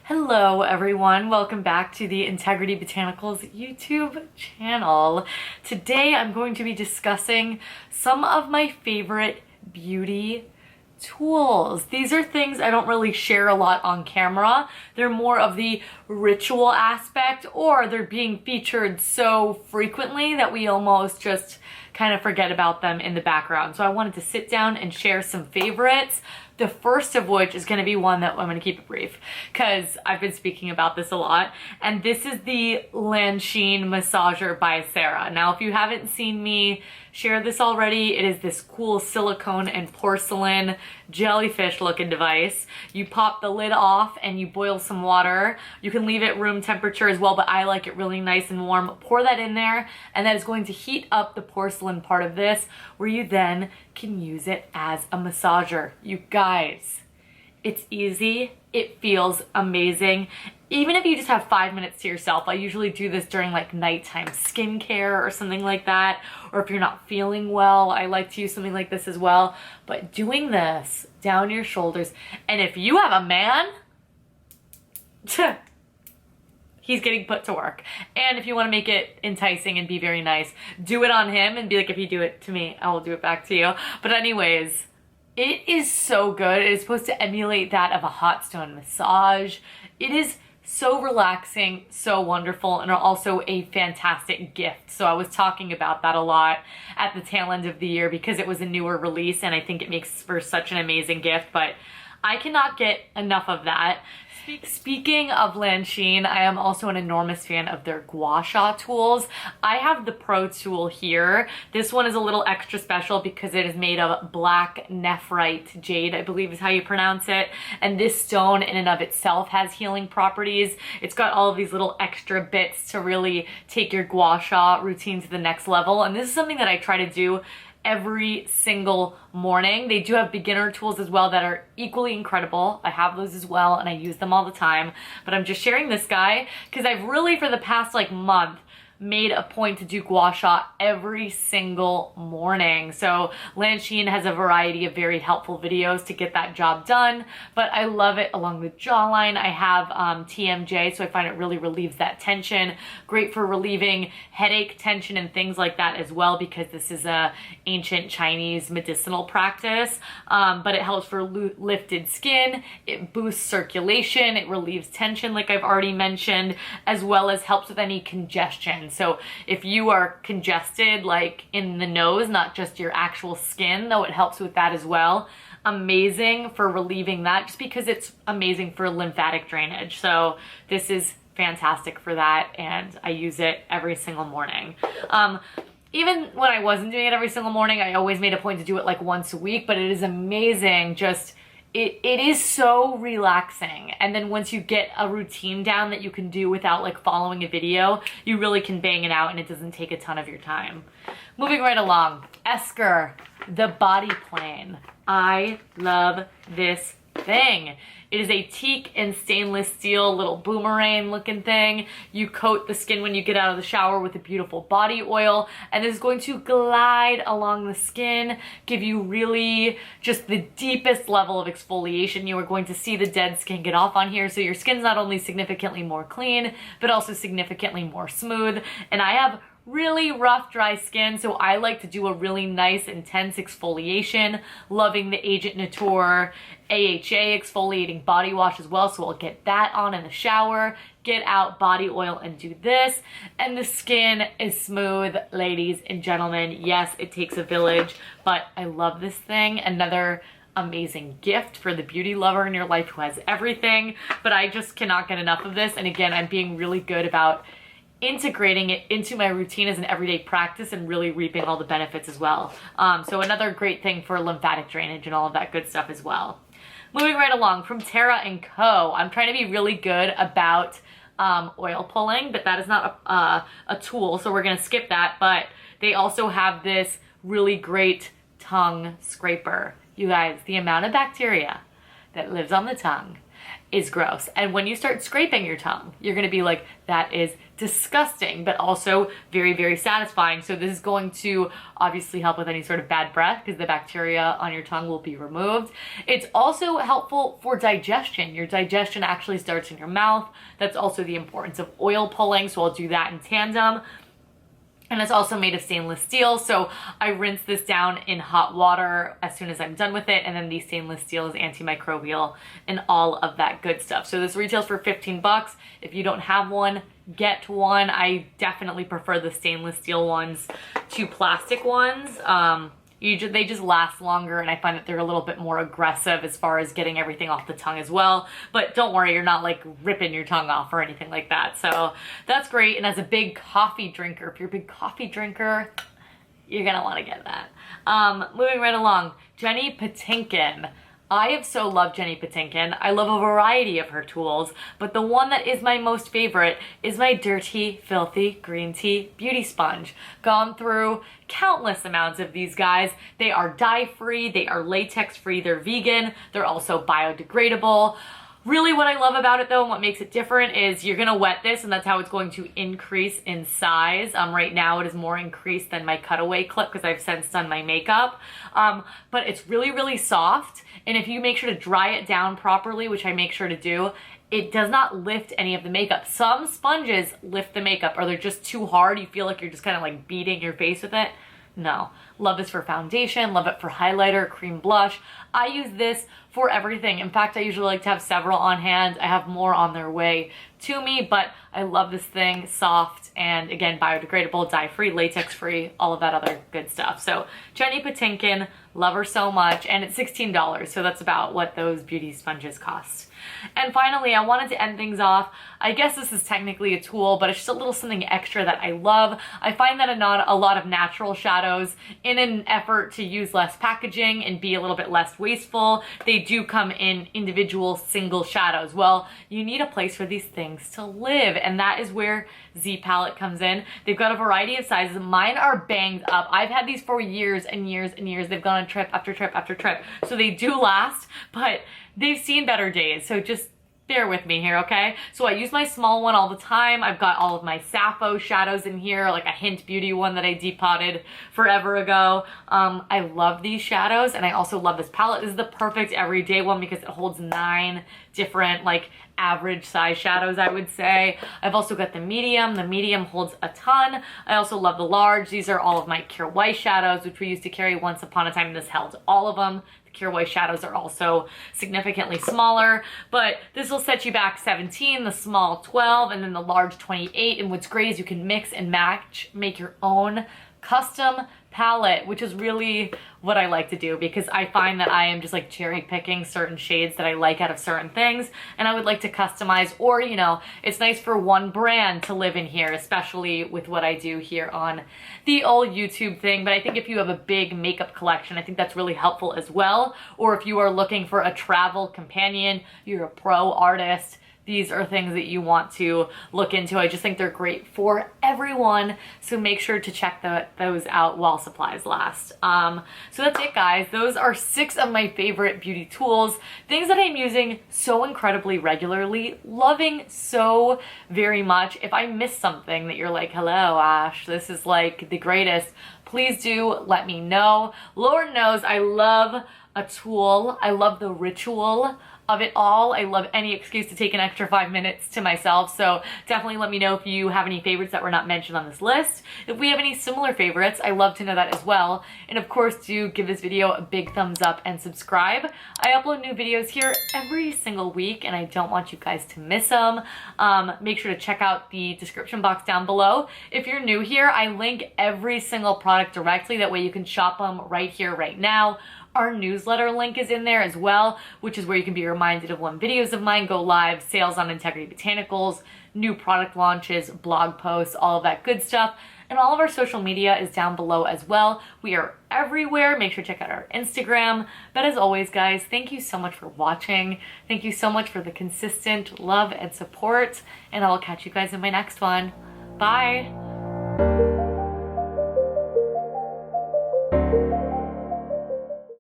Hello everyone, welcome back to the Integrity Botanicals YouTube channel. Today I'm going to be discussing some of my favorite beauty tools. These are things I don't really share a lot on camera. They're more of the ritual aspect, or they're being featured so frequently that we almost just kind of forget about them in the background. So I wanted to sit down and share some favorites. The first of which is going to be one that I'm going to keep it brief because I've been speaking about this a lot. And this is the Lanshin massager by Acera. Now, if you haven't seen me share this already, it is this cool silicone and porcelain jellyfish looking device. You pop the lid off and you boil some water. You can leave it room temperature as well, but I like it really nice and warm. Pour that in there, and that is going to heat up the porcelain part of this, where you then can use it as a massager. You guys, it's easy. It feels amazing. Even if you just have 5 minutes to yourself, I usually do this during like nighttime skincare or something like that. Or if you're not feeling well, I like to use something like this as well. But doing this down your shoulders, and if you have a man, he's getting put to work. And if you want to make it enticing and be very nice, do it on him and be like, if you do it to me, I will do it back to you. But anyways, it is so good. It is supposed to emulate that of a hot stone massage. It is so relaxing, so wonderful, and also a fantastic gift. So I was talking about that a lot at the tail end of the year because it was a newer release and I think it makes for such an amazing gift, but I cannot get enough of that. Speaking of Lanshin, I am also an enormous fan of their gua sha tools. I have the Pro tool here. This one is a little extra special because it is made of black nephrite jade, I believe is how you pronounce it. And this stone in and of itself has healing properties. It's got all of these little extra bits to really take your gua sha routine to the next level. And this is something that I try to do every single morning. They do have beginner tools as well that are equally incredible. I have those as well and I use them all the time, but I'm just sharing this guy because I've really for the past like month made a point to do gua sha every single morning. So Lanshin has a variety of very helpful videos to get that job done, but I love it along the jawline. I have TMJ, so I find it really relieves that tension. Great for relieving headache, tension, and things like that as well, because this is a ancient Chinese medicinal practice, but it helps for lifted skin. It boosts circulation. It relieves tension, like I've already mentioned, as well as helps with any congestion. So if you are congested, like in the nose, not just your actual skin, though it helps with that as well. Amazing for relieving that, just because it's amazing for lymphatic drainage. So this is fantastic for that, and I use it every single morning. Even when I wasn't doing it every single morning, I always made a point to do it like once a week, but it is amazing. Just it is so relaxing. And then once you get a routine down that you can do without like following a video, you really can bang it out and it doesn't take a ton of your time. Moving right along, Esker, the body plane. I love this thing. It is a teak and stainless steel little boomerang looking thing. You coat the skin when you get out of the shower with a beautiful body oil, and this is going to glide along the skin, give you really just the deepest level of exfoliation. You are going to see the dead skin get off on here, so your skin's not only significantly more clean, but also significantly more smooth. And I have really rough, dry skin, so I like to do a really nice, intense exfoliation. Loving the Agent Nature AHA exfoliating body wash as well, so I'll get that on in the shower, get out body oil and do this, and the skin is smooth, ladies and gentlemen. Yes, it takes a village, but I love this thing. Another amazing gift for the beauty lover in your life who has everything, but I just cannot get enough of this. And again, I'm being really good about integrating it into my routine as an everyday practice and really reaping all the benefits as well. So another great thing for lymphatic drainage and all of that good stuff as well. Moving right along, from Terra & Co. I'm trying to be really good about oil pulling, but that is not a tool, so we're gonna skip that. But they also have this really great tongue scraper. You guys, the amount of bacteria that lives on the tongue is gross. And when you start scraping your tongue, you're gonna be like, that is disgusting, but also very, very satisfying. So this is going to obviously help with any sort of bad breath because the bacteria on your tongue will be removed. It's also helpful for digestion. Your digestion actually starts in your mouth. That's also the importance of oil pulling, so I'll do that in tandem. And it's also made of stainless steel, so I rinse this down in hot water as soon as I'm done with it, and then the stainless steel is antimicrobial and all of that good stuff. So this retails for 15 bucks. If you don't have one, get one. I definitely prefer the stainless steel ones to plastic ones. They just last longer, and I find that they're a little bit more aggressive as far as getting everything off the tongue as well. But don't worry, you're not like ripping your tongue off or anything like that. So that's great. And as a big coffee drinker, if you're a big coffee drinker, you're gonna want to get that. Moving right along, Jenny Patinkin. I have so loved Jenny Patinkin. I love a variety of her tools, but the one that is my most favorite is my Dirty Filthy Green Tea Beauty Sponge. Gone through countless amounts of these guys. They are dye-free, they are latex-free, they're vegan, they're also biodegradable. Really what I love about it though, and what makes it different, is you're gonna wet this and that's how it's going to increase in size. Right now it is more increased than my cutaway clip because I've since done my makeup. But it's really, really soft. And if you make sure to dry it down properly, which I make sure to do, it does not lift any of the makeup. Some sponges lift the makeup, or they're just too hard. You feel like you're just kind of like beating your face with it. No. Love this for foundation, love it for highlighter, cream blush. I use this for everything. In fact, I usually like to have several on hand. I have more on their way to me, but I love this thing. Soft and, again, biodegradable, dye-free, latex-free, all of that other good stuff. So Jenny Patinkin, love her so much, and it's $16, so that's about what those beauty sponges cost. And finally, I wanted to end things off. I guess this is technically a tool, but it's just a little something extra that I love. I find that a lot of natural shadows, in an effort to use less packaging and be a little bit less wasteful, they do come in individual single shadows. Well, you need a place for these things to live, and that is where Z Palette comes in. They've got a variety of sizes. Mine are banged up. I've had these for years and years and years. They've gone on trip after trip after trip, so they do last, but they've seen better days, so just bear with me here, okay? So I use my small one all the time. I've got all of my Sappho shadows in here, like a Hint Beauty one that I depotted forever ago. I love these shadows, and I also love this palette. This is the perfect everyday one because it holds 9 different, like, average size shadows, I would say. I've also got the medium. The medium holds a ton. I also love the large. These are all of my Cure White shadows, which we used to carry once upon a time. This held all of them. Cure White shadows are also significantly smaller, but this will set you back 17, the small 12, and then the large 28. And what's great is you can mix and match, make your own custom palette, which is really what I like to do, because I find that I am just like cherry picking certain shades that I like out of certain things, and I would like to customize, or, you know, it's nice for one brand to live in here, especially with what I do here on the old YouTube thing. But I think if you have a big makeup collection, I think that's really helpful as well. Or if you are looking for a travel companion, you're a pro artist, these are things that you want to look into. I just think they're great for everyone, so make sure to check those out while supplies last. So that's it, guys. Those are 6 of my favorite beauty tools, things that I'm using so incredibly regularly, loving so very much. If I miss something that you're like, hello, Ash, this is like the greatest, please do let me know. Lord knows I love a tool. I love the ritual of it all. I love any excuse to take an extra 5 minutes to myself, so definitely let me know if you have any favorites that were not mentioned on this list. If we have any similar favorites, I love to know that as well. And of course, do give this video a big thumbs up and subscribe. I upload new videos here every single week, and I don't want you guys to miss them. Make sure to check out the description box down below. If you're new here, I link every single product directly. That way you can shop them right here, right now. Our newsletter link is in there as well, which is where you can be reminded of when videos of mine go live, sales on Integrity Botanicals, new product launches, blog posts, all of that good stuff. And all of our social media is down below as well. We are everywhere. Make sure to check out our Instagram. But as always, guys, thank you so much for watching. Thank you so much for the consistent love and support. And I will catch you guys in my next one. Bye.